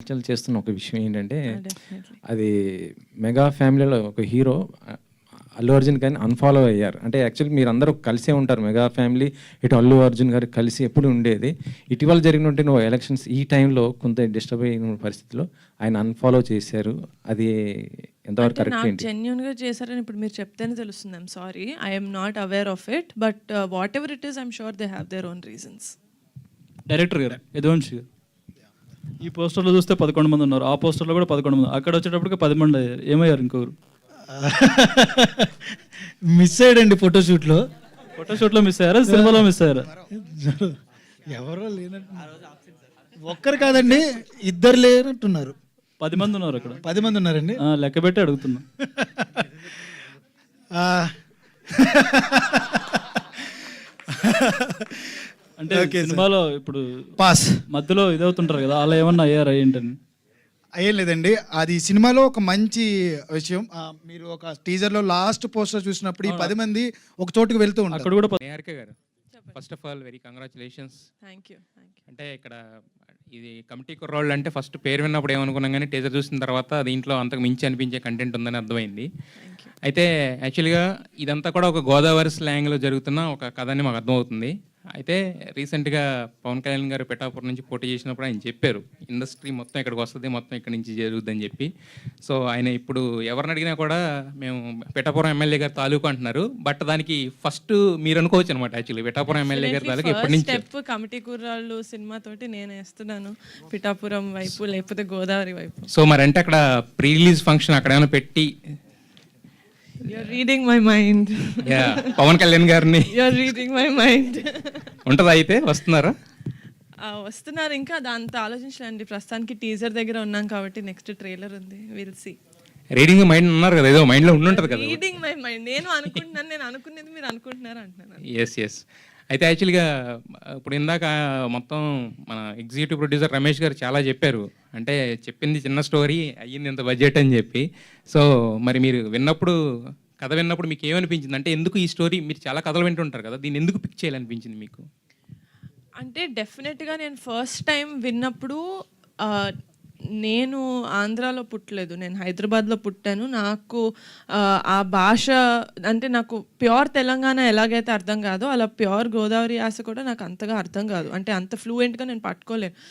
చర్చలు చేస్తున్న ఒక విషయం ఏంటంటే డెఫినెట్లీ. అది మెగా ఫ్యామిలీలో ఒక హీరో అల్లు అర్జున్ కానీ అన్ఫాలో అయ్యారు. అంటే యాక్చువల్లీ మీరు అందరూ కలిసే ఉంటారు, మెగా ఫ్యామిలీ ఇటు అల్లు అర్జున్ గారు కలిసి ఎప్పుడు ఉండేది. ఇటీవల జరిగినట్టు నువ్వు ఎలక్షన్స్ ఈ టైంలో కొంత డిస్టర్బ్ అయిన పరిస్థితిలో ఆయన అన్ఫాలో చేశారు. అది ఎంతవరకు అంటే కరెక్ట్ నాకు ఏంటి? జెన్యున్గా చేశారని ఇప్పుడు మీరు చెప్తేనే తెలుస్తుంది. I'm sorry, I'm not aware of it, but what ever it is I'm sure they have their own reasons. Director గారు యదువంశి గారు ఈ పోస్టర్లో చూస్తే 11 మంది ఉన్నారు, ఆ పోస్టర్లో కూడా 11 మంది, అక్కడ వచ్చేటప్పటికి 10 మంది అయ్యారు. ఏమయ్యారు ఇంకొకరు? మిస్ అయ్యాడండి ఫోటోషూట్లో. ఫోటోషూట్లో మిస్ అయ్యారా, సినిమాలో మిస్ అయ్యారా? ఎవరో లేనట్టు, ఒక్కరు కాదండి, ఇద్దరు లేనట్టున్నారు. 10 మంది ఉన్నారు అక్కడ. 10 మంది ఉన్నారండి. లెక్క పెట్టి అడుగుతున్నా. ఆ, అంటే సినిమాలో ఇప్పుడు పాస్ మధ్యలో ఇదవుతుంటారు కదా, అలా ఏమన్నా అయ్యారా ఏంటని? అయ్యేం లేదండి. అది సినిమాలో ఒక మంచి విషయం. మీరు ఒక టీజర్లో లాస్ట్ పోస్టర్ చూసినప్పుడు ఈ 10 మంది ఒక చోటుకు వెళ్తూ ఉంటారు. అక్కడ కూడా నేహారిక గారు, first of all very congratulations. Thank you. అంటే ఇక్కడ ఇది కమిటీ కుర్రాళ్ళు అంటే ఫస్ట్ పేరు విన్నప్పుడు ఏమనుకున్నాం, కానీ టీజర్ చూసిన తర్వాత దీంట్లో అంతకు మించి అనిపించే కంటెంట్ ఉందని అర్థమైంది. అయితే యాక్చువల్గా ఇదంతా కూడా ఒక గోదావరి స్లాంగ్లో జరుగుతున్న ఒక కథ అని మాకు అర్థమవుతుంది. అయితే రీసెంట్గా పవన్ కళ్యాణ్ గారు పిఠాపురం నుంచి పోటీ చేసినప్పుడు ఆయన చెప్పారు, ఇండస్ట్రీ మొత్తం ఇక్కడికి వస్తుంది, మొత్తం ఇక్కడి నుంచి జరుగుద్దని చెప్పి. సో ఆయన ఇప్పుడు ఎవరిని అడిగినా కూడా మేము పిఠాపురం ఎమ్మెల్యే గారు తాలూకు అంటున్నారు. బట్ దానికి ఫస్ట్ మీరు అనుకోవచ్చు అనమాట, యాక్చువల్లీ పిఠాపురం ఎమ్మెల్యే గారి తాలూకు ఎప్పటి నుంచి స్టెప్ కమిటీ కుర్రాళ్ళు సినిమా తోటి నేను వేస్తున్నాను, పిఠాపురం వైపు లేకపోతే గోదావరి వైపు. సో మరి అంటే అక్కడ ప్రీ రిలీజ్ ఫంక్షన్ అక్కడ ఏమైనా పెట్టి You're reading my mind. Pawan Kalyan గారిని You're reading my mind. ఉంటుందా? అయితే వస్తున్నారా? వస్తున్నారు, ఇంకా దాంతో ఆలోచించండి. ప్రస్తుతానికి టీజర్ దగ్గర ఉన్నాం కాబట్టి నెక్స్ట్ ట్రైలర్ ఉంది, విల్ సీ. రీడింగ్ మైండ్ అన్నారు కదా, ఏదో మైండ్లో ఉండుంటుంది కదా. రీడింగ్ మై మైండ్ నేను అనుకుంటున్నాను, నేను అనుకునేది మీరు అనుకుంటున్నారు అంటున్నాను. ఎస్. అయితే యాక్చువల్గా ఇప్పుడు ఇందాక మొత్తం మన ఎగ్జిక్యూటివ్ ప్రొడ్యూసర్ రమేష్ గారు చాలా చెప్పారు, అంటే చెప్పింది చిన్న స్టోరీ అయ్యింది ఇంత బడ్జెట్ అని చెప్పి. సో మరి మీరు విన్నప్పుడు, కథ విన్నప్పుడు మీకు ఏమనిపించింది? అంటే ఎందుకు ఈ స్టోరీ, మీరు చాలా కథలు వింటుంటారు కదా, దీన్ని ఎందుకు పిక్ చేయాలనిపించింది మీకు? అంటే డెఫినెట్గా నేను ఫస్ట్ టైం విన్నప్పుడు నేను ఆంధ్రాలో పుట్టలేదు, నేను హైదరాబాద్లో పుట్టాను. నాకు ఆ భాష అంటే నాకు ప్యూర్ తెలంగాణ ఎలాగైతే అర్థం కాదో అలా ప్యూర్ గోదావరి యాస కూడా నాకు అంతగా అర్థం కాదు, అంటే అంత ఫ్లూయెంట్గా నేను పట్టుకోలేను.